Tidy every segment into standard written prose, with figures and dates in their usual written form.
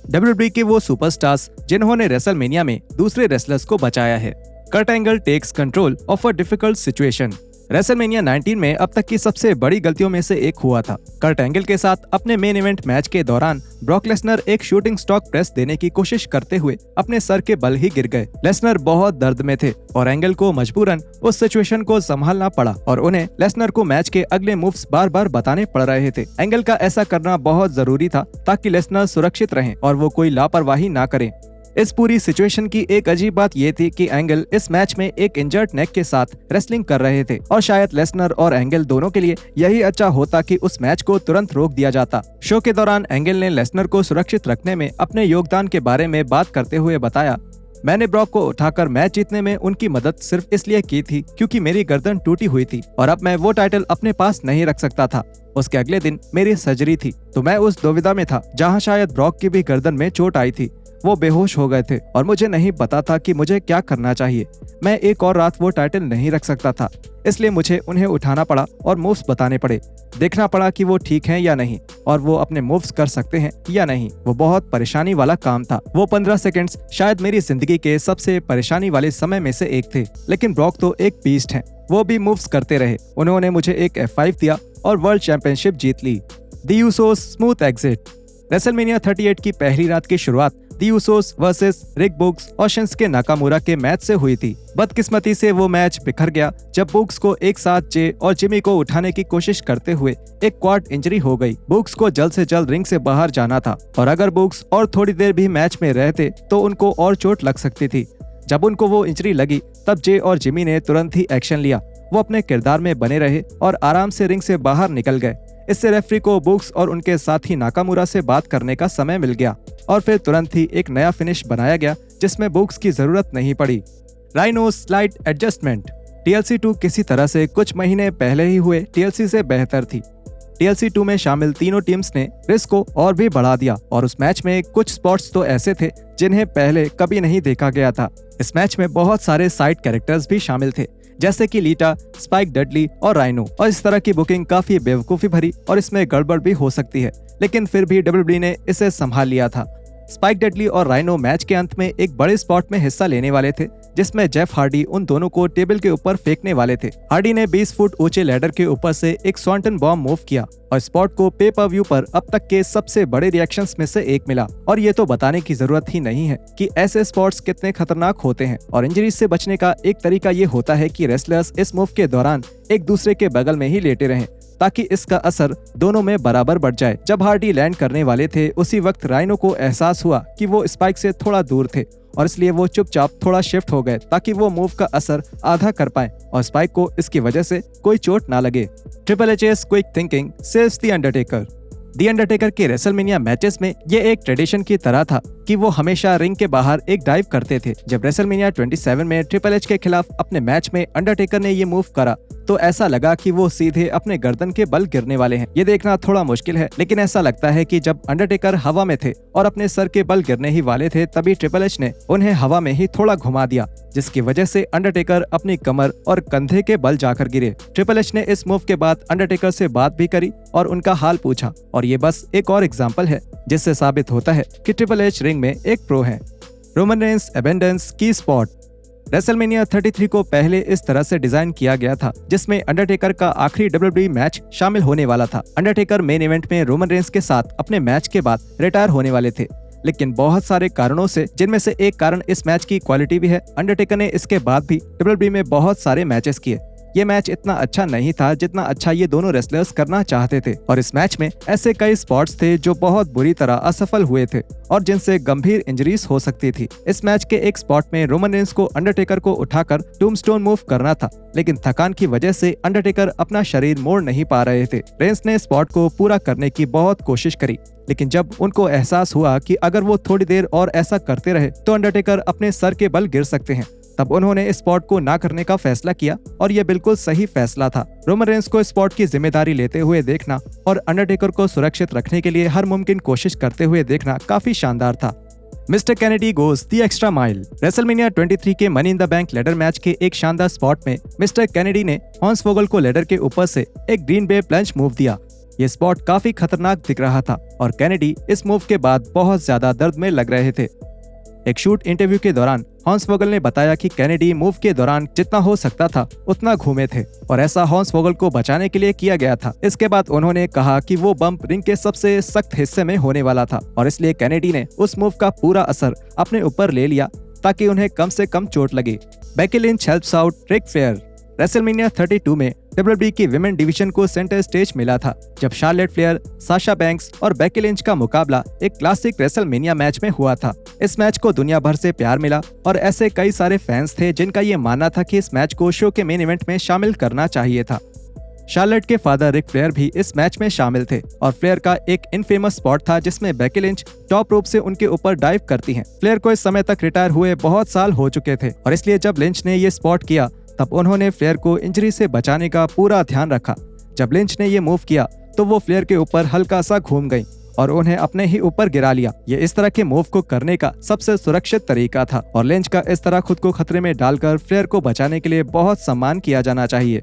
WWE के वो superstars जिन्होंने रेसलमेनिया में दूसरे रेसलर्स को बचाया है। Kurt Angle takes control of a difficult situation. WrestleMania 19 में अब तक की सबसे बड़ी गलतियों में से एक हुआ था। कर्ट एंगल के साथ अपने मेन इवेंट मैच के दौरान ब्रॉक लेसनर एक शूटिंग स्टॉक प्रेस देने की कोशिश करते हुए अपने सर के बल ही गिर गए। लेसनर बहुत दर्द में थे और एंगल को मजबूरन उस सिचुएशन को संभालना पड़ा और उन्हें लेसनर को मैच के अगले मूव्स बार बार बताने पड़ रहे थे। एंगल का ऐसा करना बहुत जरूरी था ताकि लेसनर सुरक्षित रहें और वो कोई लापरवाही ना करें। इस पूरी सिचुएशन की एक अजीब बात ये थी कि एंगल इस मैच में एक इंजर्ड नेक के साथ रेसलिंग कर रहे थे और शायद लेसनर और एंगल दोनों के लिए यही अच्छा होता कि उस मैच को तुरंत रोक दिया जाता। शो के दौरान एंगल ने लेसनर को सुरक्षित रखने में अपने योगदान के बारे में बात करते हुए बताया, मैंने ब्रॉक को उठाकर मैच जीतने में उनकी मदद सिर्फ इसलिए की थी क्योंकि मेरी गर्दन टूटी हुई थी और अब मैं वो टाइटल अपने पास नहीं रख सकता था। उसके अगले दिन मेरी सर्जरी थी तो मैं उस दुविधा में था जहां शायद ब्रॉक की भी गर्दन में चोट आई थी। वो बेहोश हो गए थे और मुझे नहीं पता था कि मुझे क्या करना चाहिए। मैं एक और रात वो टाइटल नहीं रख सकता था, इसलिए मुझे उन्हें उठाना पड़ा और मूव्स बताने पड़े। देखना पड़ा कि वो ठीक हैं या नहीं और वो अपने मूव्स कर सकते हैं या नहीं। वो बहुत परेशानी वाला काम था। वो 15 सेकंड्स शायद मेरी जिंदगी के सबसे परेशानी वाले समय में से एक थे। लेकिन ब्रॉक तो एक बीस्ट हैं। वो भी मूव्स करते रहे। उन्होंने मुझे एक F5 दिया और वर्ल्ड चैंपियनशिप जीत ली। दी यूसोस स्मूथ एग्जिट। रेसलमेनिया 38 की पहली रात की शुरुआत दी यूसोस वर्सेस रिक बुक्स और शिंसुके नाकामुरा के मैच से हुई थी। बदकिस्मती से वो मैच बिखर गया जब बुक्स को एक साथ जे और जिमी को उठाने की कोशिश करते हुए एक क्वाड इंजरी हो गई। बुक्स को जल्द से जल्द रिंग से बाहर जाना था और अगर बुक्स और थोड़ी देर भी मैच में रहते तो उनको और चोट लग सकती थी। जब उनको वो इंजरी लगी तब जे और जिमी ने तुरंत ही एक्शन लिया। वो अपने किरदार में बने रहे और आराम से रिंग से बाहर निकल गए। इससे रेफरी को बुक्स और उनके साथी नाकामुरा से बात करने का समय मिल गया और फिर तुरंत ही एक नया फिनिश बनाया गया जिसमें बुक्स की जरूरत नहीं पड़ी। Rhino slide adjustment. TLC 2 किसी तरह से कुछ महीने पहले ही हुए TLC से बेहतर थी। TLC 2 में शामिल तीनों टीम्स ने रिस्क को और भी बढ़ा दिया और उस मैच में कुछ स्पॉट्स तो ऐसे थे जिन्हें पहले कभी नहीं देखा गया था। इस मैच में बहुत सारे साइड कैरेक्टर्स भी शामिल थे जैसे कि लीटा, स्पाइक डडली और राइनो, और इस तरह की बुकिंग काफी बेवकूफी भरी और इसमें गड़बड़ भी हो सकती है, लेकिन फिर भी WWE ने इसे संभाल लिया था। स्पाइक डडली और राइनो मैच के अंत में एक बड़े स्पॉट में हिस्सा लेने वाले थे जिसमें जेफ हार्डी उन दोनों को टेबल के ऊपर फेंकने वाले थे। हार्डी ने 20 फुट ऊंचे लैडर के ऊपर से एक स्वॉन्टन बॉम्ब मूव किया और स्पॉट को पे पर व्यू पर अब तक के सबसे बड़े रिएक्शंस में से एक मिला। और ये तो बताने की जरूरत ही नहीं है कि ऐसे स्पॉट्स कितने खतरनाक होते हैं और इंजरीज से बचने का एक तरीका ये होता है कि रेसलर्स इस मूव के दौरान एक दूसरे के बगल में ही लेटे रहें ताकि इसका असर दोनों में बराबर बढ़ जाए। जब हार्डी लैंड करने वाले थे उसी वक्त राइनो को एहसास हुआ कि वो स्पाइक से थोड़ा दूर थे और इसलिए वो चुपचाप थोड़ा शिफ्ट हो गए ताकि वो मूव का असर आधा कर पाए और स्पाइक को इसकी वजह से कोई चोट ना लगे। Triple HS quick thinking saves the Undertaker. The Undertaker के रेसलमेनिया मैचेस में ये एक ट्रेडिशन की तरह था कि वो हमेशा रिंग के बाहर एक डाइव करते थे। जब रेसलमेनिया 27 में ट्रिपल एच के खिलाफ अपने मैच में अंडरटेकर ने ये मूव करा तो ऐसा लगा कि वो सीधे अपने गर्दन के बल गिरने वाले हैं। ये देखना थोड़ा मुश्किल है, लेकिन ऐसा लगता है कि जब अंडरटेकर हवा में थे और अपने सर के बल गिरने ही वाले थे तभी ट्रिपल एच ने उन्हें हवा में ही थोड़ा घुमा दिया, जिसकी वजह से अंडरटेकर अपनी कमर और कंधे के बल जाकर गिरे। ट्रिपल एच ने इस मूव के बाद अंडरटेकर से बात भी करी और उनका हाल पूछा और ये बस एक और एग्जाम्पल है जिससे साबित होता है कि ट्रिपल एच रिंग में एक प्रो है। रोमन रेंस एबेंडेंस की स्पॉट। रेसलमेनिया 33 को पहले इस तरह से डिजाइन किया गया था जिसमें अंडरटेकर का आखिरी WWE मैच शामिल होने वाला था। अंडरटेकर मेन इवेंट में रोमन रेंस के साथ अपने मैच के बाद रिटायर होने वाले थे, लेकिन बहुत सारे कारणों से, जिनमें से एक कारण इस मैच की क्वालिटी भी है, अंडरटेकर ने इसके बाद भी WWE में बहुत सारे मैचेस किए। ये मैच इतना अच्छा नहीं था जितना अच्छा ये दोनों रेसलर्स करना चाहते थे और इस मैच में ऐसे कई स्पॉट्स थे जो बहुत बुरी तरह असफल हुए थे और जिनसे गंभीर इंजरीज हो सकती थी। इस मैच के एक स्पॉट में रोमन रेंस को अंडरटेकर को उठाकर टूम्बस्टोन मूव करना था, लेकिन थकान की वजह से अंडरटेकर अपना शरीर मोड़ नहीं पा रहे थे। रेंस ने स्पॉट को पूरा करने की बहुत कोशिश करी, लेकिन जब उनको एहसास हुआ कि अगर वो थोड़ी देर और ऐसा करते रहे तो अंडरटेकर अपने सर के बल गिर सकते हैं, तब उन्होंने इस स्पॉट को ना करने का फैसला किया और ये बिल्कुल सही फैसला था। रोमन रेंस को स्पॉट की जिम्मेदारी लेते हुए देखना और अंडरटेकर को सुरक्षित रखने के लिए हर मुमकिन कोशिश करते हुए देखना काफी शानदार था। Mister Kennedy goes the extra mile. WrestleMania 23 के money in the bank ladder match के एक शानदार स्पॉट में मिस्टर कैनेडी ने हॉर्न्सवोगल को लेडर के ऊपर से एक ग्रीन बे प्लंज मूव दिया। ये स्पॉट काफी खतरनाक दिख रहा था और कैनेडी इस मूव के बाद बहुत ज्यादा दर्द में लग रहे थे। एक शूट इंटरव्यू के दौरान हॉर्न्सवोगल ने बताया कि कैनेडी मूव के दौरान जितना हो सकता था उतना घूमे थे और ऐसा हॉर्न्सवोगल को बचाने के लिए किया गया था। इसके बाद उन्होंने कहा कि वो बम्प रिंग के सबसे सख्त हिस्से में होने वाला था और इसलिए कैनेडी ने उस मूव का पूरा असर अपने ऊपर ले लिया ताकि उन्हें कम से कम चोट लगे। Becky Lynch helps out Ric Flair. WrestleMania 32 में WWE की विमेन डिवीजन को सेंटर स्टेज मिला था जब शार्लेट फ्लेयर, साशा बैंक्स और बेकी लिंच का मुकाबला एक क्लासिक रेसलमेनिया मैच में हुआ था। इस मैच को दुनिया भर से प्यार मिला और ऐसे कई सारे फैंस थे जिनका ये मानना था कि इस मैच को शो के मेन इवेंट में शामिल करना चाहिए था। शार्लेट के फादर रिक फ्लेयर भी इस मैच में शामिल थे और फ्लेयर का एक इनफेमस स्पॉट था जिसमें बेकी लिंच टॉप रोप से उनके ऊपर डाइव करती हैं। फ्लेयर को इस समय तक रिटायर हुए बहुत साल हो चुके थे और इसलिए जब लिंच ने ये स्पॉट किया तब उन्होंने फ्लेयर को इंजरी से बचाने का पूरा ध्यान रखा। जब लिंच ने ये मूव किया तो वो फ्लेयर के ऊपर हल्का सा घूम गई और उन्हें अपने ही ऊपर गिरा लिया। ये इस तरह के मूव को करने का सबसे सुरक्षित तरीका था और लिंच का इस तरह खुद को खतरे में डालकर फ्लेयर को बचाने के लिए बहुत सम्मान किया जाना चाहिए।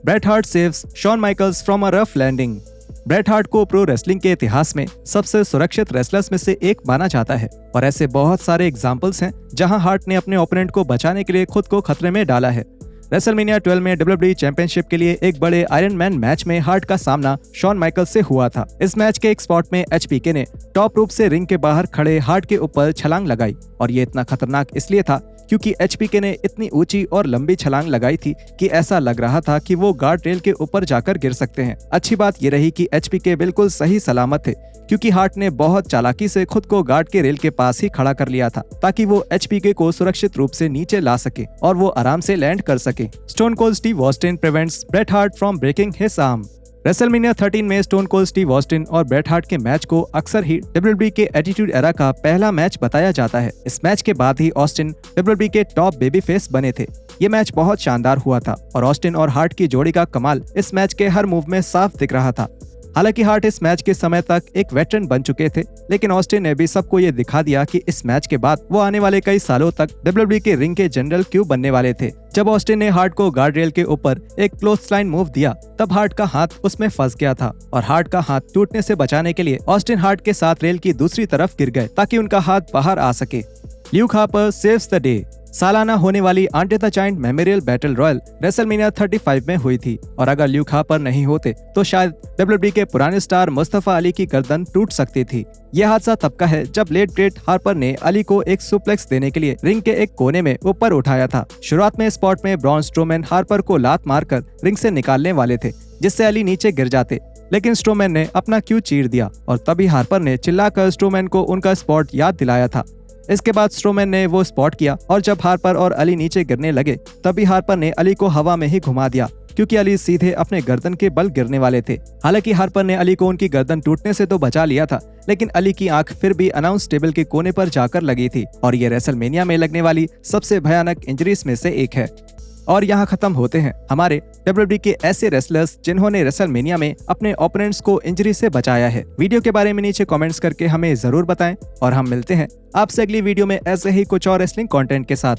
Bret Hart saves Shawn Michaels from a rough landing. Bret Hart को प्रो रेसलिंग के इतिहास में सबसे सुरक्षित रेसलर्स में से एक माना जाता है और ऐसे बहुत सारे एग्जाम्पल्स हैं जहां हार्ट ने अपने ओपोनेंट को बचाने के लिए खुद को खतरे में डाला है। रेसलमेनिया 12 में WWE चैंपियनशिप के लिए एक बड़े आयरन मैन मैच में हार्ट का सामना शॉन माइकल्स से हुआ था। इस मैच के एक स्पॉट में HBK ने टॉप रूप से रिंग के बाहर खड़े हार्ट के ऊपर छलांग लगाई और ये इतना खतरनाक इसलिए था क्योंकि HBK ने इतनी ऊंची और लंबी छलांग लगाई थी कि ऐसा लग रहा था कि वो गार्ड रेल के ऊपर जाकर गिर सकते हैं। अच्छी बात ये रही कि HBK बिल्कुल सही सलामत थे क्योंकि हार्ट ने बहुत चालाकी से खुद को गार्ड के रेल के पास ही खड़ा कर लिया था ताकि वो HBK को सुरक्षित रूप से नीचे ला सके और वो आराम से लैंड कर सके। Stone Cold Steve Austin prevents Bret Hart from breaking his arm. WrestleMania 13 में स्टोन कोल्ड स्टीव ऑस्टिन और ब्रेट हार्ट के मैच को अक्सर ही WWE के एटीट्यूड एरा का पहला मैच बताया जाता है। इस मैच के बाद ही ऑस्टिन WWE के टॉप बेबी फेस बने थे। ये मैच बहुत शानदार हुआ था और ऑस्टिन और हार्ट की जोड़ी का कमाल इस मैच के हर मूव में साफ दिख रहा था। हालांकि हार्ट इस मैच के समय तक एक वेटरन बन चुके थे, लेकिन ऑस्टिन ने भी सबको ये दिखा दिया कि इस मैच के बाद वो आने वाले कई सालों तक WWE के रिंग के जनरल क्यों बनने वाले थे। जब ऑस्टिन ने हार्ट को गार्ड रेल के ऊपर एक क्लोथस्लाइन मूव दिया तब हार्ट का हाथ उसमें फंस गया था और हार्ट का हाथ टूटने से बचाने के लिए ऑस्टिन हार्ट के साथ रेल की दूसरी तरफ गिर गए ताकि उनका हाथ बाहर आ सके। Luke Harper saves the day. सालाना होने वाली Andre the Giant Memorial Battle Royal WrestleMania 35 में हुई थी और अगर ल्यूक हार्पर नहीं होते तो शायद WWE के पुराने स्टार मुस्तफा अली की गर्दन टूट सकती थी। यह हादसा तब का है जब लेट ग्रेट हार्पर ने अली को एक सुप्लेक्स देने के लिए रिंग के एक कोने में ऊपर उठाया था। शुरुआत में स्पॉट में ब्रॉन स्ट्रोमैन हार्पर को लात मारकर रिंग से निकालने वाले थे जिससे अली नीचे गिर जाते, लेकिन स्ट्रोमैन ने अपना क्यू चीर दिया और तभी हार्पर ने चिल्लाकर स्ट्रोमैन को उनका स्पॉट याद दिलाया था। इसके बाद स्ट्रोमैन ने वो स्पॉट किया और जब हार्पर और अली नीचे गिरने लगे तभी हार्पर ने अली को हवा में ही घुमा दिया क्योंकि अली सीधे अपने गर्दन के बल गिरने वाले थे। हालांकि हार्पर ने अली को उनकी गर्दन टूटने से तो बचा लिया था, लेकिन अली की आंख फिर भी अनाउंस टेबल के कोने पर जाकर लगी थी और ये रेसलमेनिया में लगने वाली सबसे भयानक इंजरीज में से एक है। और यहाँ खत्म होते हैं हमारे WWE के ऐसे रेसलर्स जिन्होंने रेसलमेनिया में अपने ओपोनेंट्स को इंजरी से बचाया है। वीडियो के बारे में नीचे कमेंट्स करके हमें जरूर बताएं और हम मिलते हैं आपसे अगली वीडियो में ऐसे ही कुछ और रेसलिंग कंटेंट के साथ।